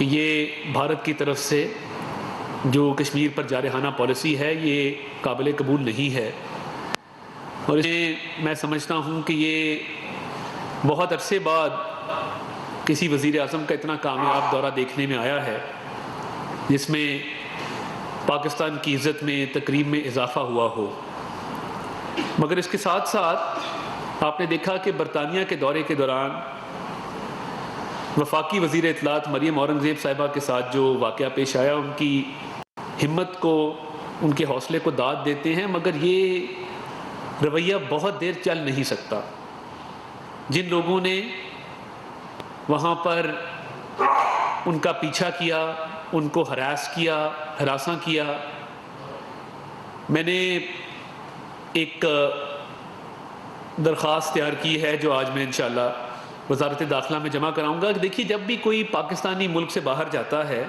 کہ یہ بھارت کی طرف سے جو کشمیر پر جارحانہ پالیسی ہے یہ قابل قبول نہیں ہے، اور میں سمجھتا ہوں کہ یہ بہت عرصے بعد کسی وزیر اعظم کا اتنا کامیاب دورہ دیکھنے میں آیا ہے جس میں پاکستان کی عزت میں تقریب میں اضافہ ہوا ہو۔ مگر اس کے ساتھ ساتھ آپ نے دیکھا کہ برطانیہ کے دورے کے دوران وفاقی وزیر اطلاعات مریم اورنگزیب صاحبہ کے ساتھ جو واقعہ پیش آیا، ان کی ہمت کو، ان کے حوصلے کو داد دیتے ہیں، مگر یہ رویہ بہت دیر چل نہیں سکتا۔ جن لوگوں نے وہاں پر ان کا پیچھا کیا، ان کو ہراساں کیا، میں نے ایک درخواست تیار کی ہے جو آج میں انشاءاللہ وزارت داخلہ میں جمع کراؤں گا کہ دیکھیے، جب بھی کوئی پاکستانی ملک سے باہر جاتا ہے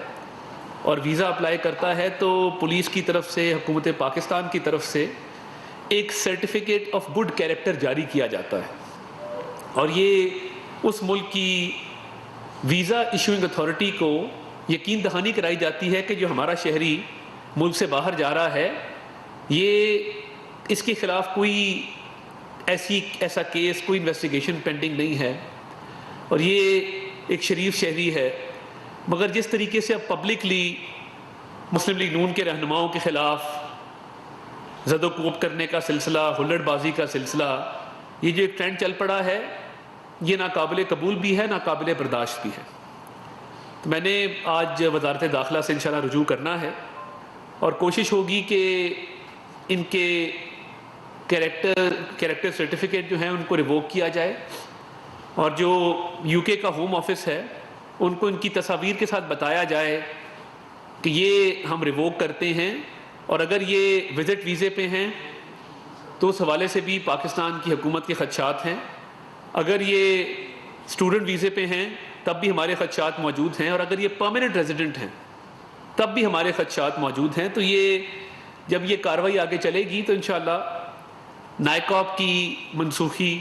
اور ویزا اپلائی کرتا ہے تو پولیس کی طرف سے، حکومت پاکستان کی طرف سے ایک سرٹیفکیٹ آف گڈ کیریکٹر جاری کیا جاتا ہے، اور یہ اس ملک کی ویزا ایشوئنگ اتھارٹی کو یقین دہانی کرائی جاتی ہے کہ جو ہمارا شہری ملک سے باہر جا رہا ہے، یہ اس کے خلاف کوئی ایسا کیس، کوئی انویسٹیگیشن پینڈنگ نہیں ہے، اور یہ ایک شریف شہری ہے۔ مگر جس طریقے سے اب پبلکلی مسلم لیگ نون کے رہنماؤں کے خلاف زد و کوب کرنے کا سلسلہ، ہلڑ بازی کا سلسلہ، یہ جو ایک ٹرینڈ چل پڑا ہے، یہ ناقابل قبول بھی ہے، ناقابل برداشت بھی ہے۔ تو میں نے آج وزارت داخلہ سے انشاءاللہ رجوع کرنا ہے، اور کوشش ہوگی کہ ان کے کیریکٹر سرٹیفکیٹ جو ہیں ان کو ریووک کیا جائے، اور جو یو کے کا ہوم آفس ہے ان کو ان کی تصاویر کے ساتھ بتایا جائے کہ یہ ہم ریووک کرتے ہیں، اور اگر یہ وزٹ ویزے پہ ہیں تو اس حوالے سے بھی پاکستان کی حکومت کے خدشات ہیں، اگر یہ اسٹوڈنٹ ویزے پہ ہیں تب بھی ہمارے خدشات موجود ہیں، اور اگر یہ پرماننٹ ریزیڈنٹ ہیں تب بھی ہمارے خدشات موجود ہیں۔ تو یہ جب یہ کارروائی آگے چلے گی تو انشاءاللہ نائکاپ کی منسوخی،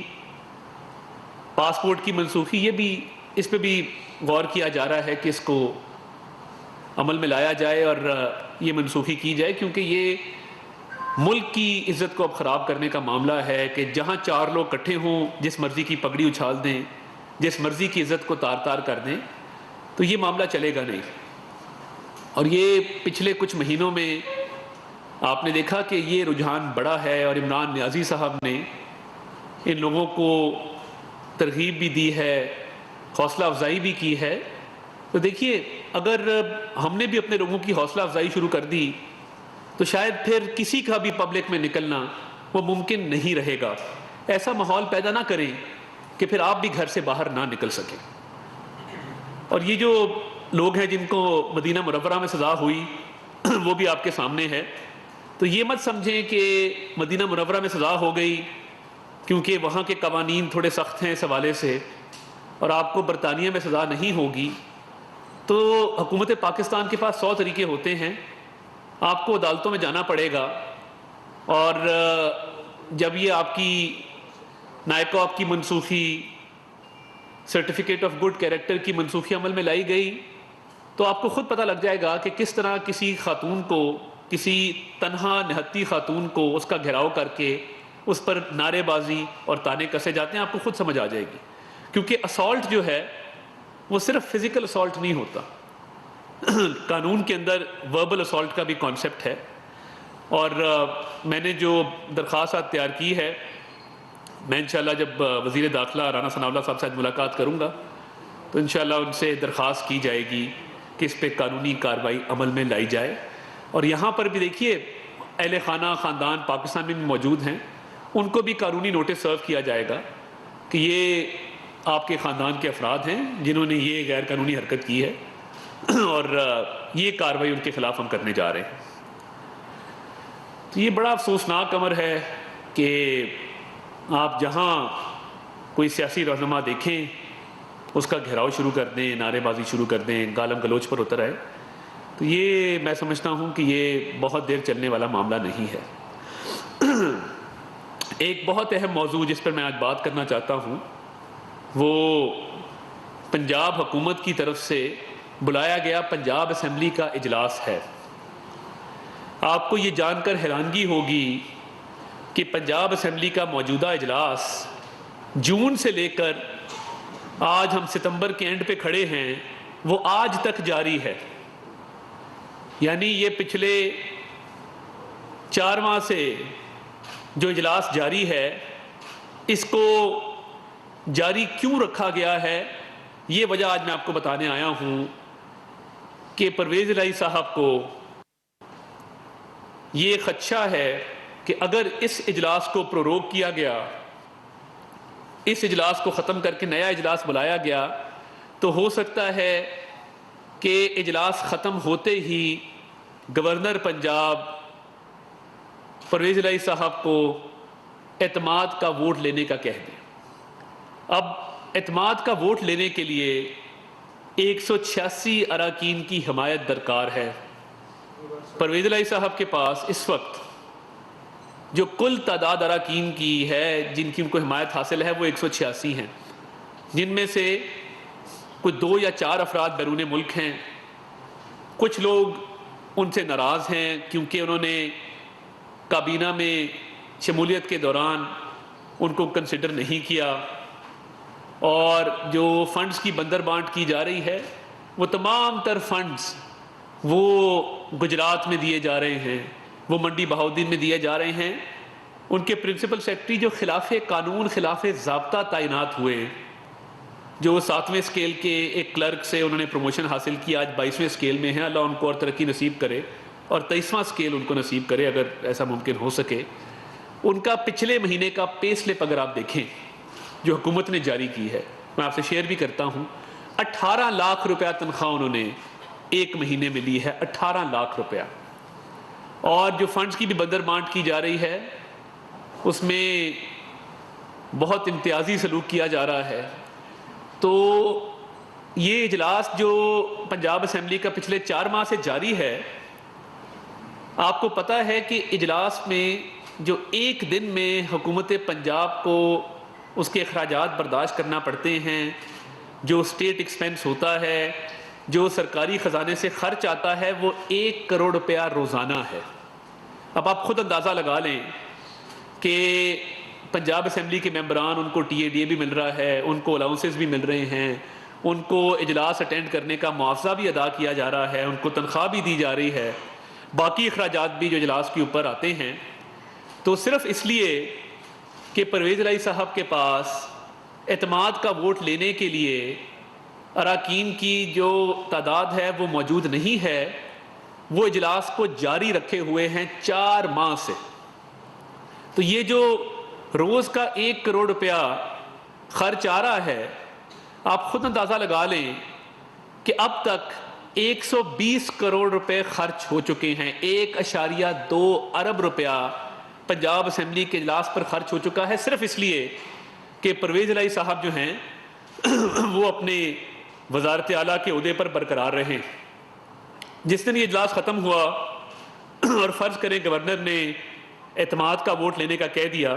پاسپورٹ کی منسوخی، یہ بھی اس پہ بھی غور کیا جا رہا ہے کہ اس کو عمل میں لایا جائے اور یہ منسوخی کی جائے، کیونکہ یہ ملک کی عزت کو اب خراب کرنے کا معاملہ ہے کہ جہاں چار لوگ اکٹھے ہوں، جس مرضی کی پگڑی اچھال دیں، جس مرضی کی عزت کو تار تار کر دیں، تو یہ معاملہ چلے گا نہیں۔ اور یہ پچھلے کچھ مہینوں میں آپ نے دیکھا کہ یہ رجحان بڑا ہے، اور عمران نیازی صاحب نے ان لوگوں کو ترغیب بھی دی ہے، حوصلہ افزائی بھی کی ہے۔ تو دیکھیے، اگر ہم نے بھی اپنے لوگوں کی حوصلہ افزائی شروع کر دی تو شاید پھر کسی کا بھی پبلک میں نکلنا وہ ممکن نہیں رہے گا۔ ایسا ماحول پیدا نہ کریں کہ پھر آپ بھی گھر سے باہر نہ نکل سکیں۔ اور یہ جو لوگ ہیں جن کو مدینہ منورہ میں سزا ہوئی وہ بھی آپ کے سامنے ہے، تو یہ مت سمجھیں کہ مدینہ منورہ میں سزا ہو گئی کیونکہ وہاں کے قوانین تھوڑے سخت ہیں اس حوالے سے، اور آپ کو برطانیہ میں سزا نہیں ہوگی، تو حکومت پاکستان کے پاس 100 طریقے ہوتے ہیں، آپ کو عدالتوں میں جانا پڑے گا، اور جب یہ آپ کی نائکاپ کی منسوخی، سرٹیفکیٹ آف گڈ کیریکٹر کی منسوخی عمل میں لائی گئی تو آپ کو خود پتہ لگ جائے گا کہ کس طرح کسی خاتون کو، کسی تنہا نہتی خاتون کو اس کا گھیراؤ کر کے اس پر نعرے بازی اور تانے کسے جاتے ہیں، آپ کو خود سمجھ آ جائے گی۔ کیونکہ اسالٹ جو ہے وہ صرف فزیکل اسالٹ نہیں ہوتا، قانون کے اندر وربل اسالٹ کا بھی کانسیپٹ ہے، اور میں نے جو درخواست تیار کی ہے، میں انشاءاللہ جب وزیر داخلہ رانا ثناء اللہ صاحب سے ملاقات کروں گا تو انشاءاللہ ان سے درخواست کی جائے گی کہ اس پہ قانونی کارروائی عمل میں لائی جائے۔ اور یہاں پر بھی دیکھیے، اہل خانہ خاندان پاکستان میں بھی موجود ہیں، ان کو بھی قانونی نوٹس سرو کیا جائے گا کہ یہ آپ کے خاندان کے افراد ہیں جنہوں نے یہ غیر قانونی حرکت کی ہے، اور یہ کارروائی ان کے خلاف ہم کرنے جا رہے ہیں۔ تو یہ بڑا افسوسناک امر ہے کہ آپ جہاں کوئی سیاسی رہنما دیکھیں اس کا گھیراؤ شروع کر دیں، نعرے بازی شروع کر دیں، گالم گلوچ پر اتر آئے، تو یہ میں سمجھتا ہوں کہ یہ بہت دیر چلنے والا معاملہ نہیں ہے۔ ایک بہت اہم موضوع جس پر میں آج بات کرنا چاہتا ہوں وہ پنجاب حکومت کی طرف سے بلایا گیا پنجاب اسمبلی کا اجلاس ہے۔ آپ کو یہ جان کر حیرانگی ہوگی کہ پنجاب اسمبلی کا موجودہ اجلاس جون سے لے کر آج ہم ستمبر کے اینڈ پہ کھڑے ہیں، وہ آج تک جاری ہے۔ یعنی یہ پچھلے 4 ماہ سے جو اجلاس جاری ہے، اس کو جاری کیوں رکھا گیا ہے، یہ وجہ آج میں آپ کو بتانے آیا ہوں کہ پرویز الہی صاحب کو یہ خدشہ ہے کہ اگر اس اجلاس کو پروروگ کیا گیا، اس اجلاس کو ختم کر کے نیا اجلاس بلایا گیا، تو ہو سکتا ہے کہ اجلاس ختم ہوتے ہی گورنر پنجاب پرویز الہی صاحب کو اعتماد کا ووٹ لینے کا کہہ دیں۔ اب اعتماد کا ووٹ لینے کے لیے 186 اراکین کی حمایت درکار ہے۔ پرویز الہی صاحب کے پاس اس وقت جو کل تعداد اراکین کی ہے جن کی ان کو حمایت حاصل ہے وہ 186 ہیں، جن میں سے کچھ 2 یا 4 افراد بیرون ملک ہیں۔ کچھ لوگ ان سے ناراض ہیں کیونکہ انہوں نے کابینہ میں شمولیت کے دوران ان کو کنسیڈر نہیں کیا، اور جو فنڈز کی بندر بانٹ کی جا رہی ہے وہ تمام تر فنڈز وہ گجرات میں دیے جا رہے ہیں، وہ منڈی بہاؤدین میں دیے جا رہے ہیں۔ ان کے پرنسپل سیکرٹری جو خلاف قانون خلاف ضابطہ تعینات ہوئے، جو 7ویں اسکیل کے ایک کلرک سے انہوں نے پروموشن حاصل کی، آج 22ویں اسکیل میں ہیں، اللہ ان کو اور ترقی نصیب کرے اور 23واں اسکیل ان کو نصیب کرے اگر ایسا ممکن ہو سکے۔ ان کا پچھلے مہینے کا پے سلپ اگر آپ دیکھیں جو حکومت نے جاری کی ہے، میں آپ سے شیئر بھی کرتا ہوں، 18 لاکھ روپیہ تنخواہ انہوں نے ایک مہینے میں لی ہے، 18 لاکھ روپیہ۔ اور جو فنڈز کی بھی بندر بانٹ کی جا رہی ہے اس میں بہت امتیازی سلوک کیا جا رہا ہے۔ تو یہ اجلاس جو پنجاب اسمبلی کا پچھلے 4 ماہ سے جاری ہے، آپ کو پتہ ہے کہ اجلاس میں جو ایک دن میں حکومت پنجاب کو اس کے اخراجات برداشت کرنا پڑتے ہیں، جو اسٹیٹ ایکسپینس ہوتا ہے، جو سرکاری خزانے سے خرچ آتا ہے، وہ 1 کروڑ روپیہ روزانہ ہے۔ اب آپ خود اندازہ لگا لیں کہ پنجاب اسمبلی کے ممبران، ان کو ٹی اے ڈی اے بھی مل رہا ہے، ان کو الاؤنسز بھی مل رہے ہیں، ان کو اجلاس اٹینڈ کرنے کا معاوضہ بھی ادا کیا جا رہا ہے، ان کو تنخواہ بھی دی جا رہی ہے، باقی اخراجات بھی جو اجلاس کے اوپر آتے ہیں۔ تو صرف اس لیے کہ پرویز الہی صاحب کے پاس اعتماد کا ووٹ لینے کے لیے اراکین کی جو تعداد ہے وہ موجود نہیں ہے، وہ اجلاس کو جاری رکھے ہوئے ہیں 4 ماہ سے۔ تو یہ جو روز کا 1 کروڑ روپیہ خرچ آ رہا ہے، آپ خود اندازہ لگا لیں کہ اب تک 120 کروڑ روپے خرچ ہو چکے ہیں، 1.2 ارب روپیہ پنجاب اسمبلی کے اجلاس پر خرچ ہو چکا ہے، صرف اس لیے کہ پرویز الہی صاحب جو ہیں وہ اپنے وزارت اعلیٰ کے عہدے پر برقرار رہیں۔ جس دن یہ اجلاس ختم ہوا اور فرض کریں گورنر نے اعتماد کا ووٹ لینے کا کہہ دیا،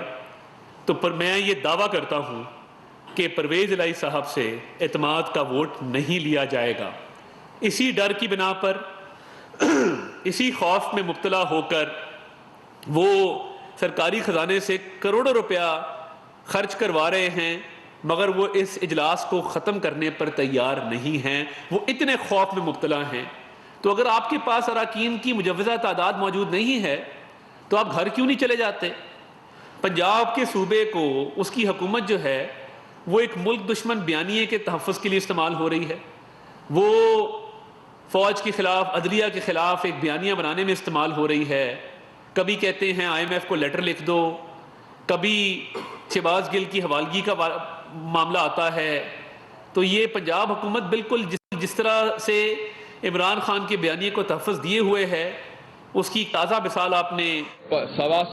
تو پر میں یہ دعویٰ کرتا ہوں کہ پرویز الہی صاحب سے اعتماد کا ووٹ نہیں لیا جائے گا۔ اسی ڈر کی بنا پر، اسی خوف میں مبتلا ہو کر وہ سرکاری خزانے سے کروڑوں روپیہ خرچ کروا رہے ہیں، مگر وہ اس اجلاس کو ختم کرنے پر تیار نہیں ہیں، وہ اتنے خوف میں مبتلا ہیں۔ تو اگر آپ کے پاس اراکین کی مجوزہ تعداد موجود نہیں ہے تو آپ گھر کیوں نہیں چلے جاتے؟ پنجاب کے صوبے کو، اس کی حکومت جو ہے وہ ایک ملک دشمن بیانیے کے تحفظ کے لیے استعمال ہو رہی ہے، وہ فوج کے خلاف، عدلیہ کے خلاف ایک بیانیہ بنانے میں استعمال ہو رہی ہے۔ کبھی کہتے ہیں IMF کو لیٹر لکھ دو، کبھی شہباز گل کی حوالگی کا معاملہ آتا ہے۔ تو یہ پنجاب حکومت بالکل جس طرح سے عمران خان کے بیانیے کو تحفظ دیے ہوئے ہے، اس کی تازہ مثال آپ نے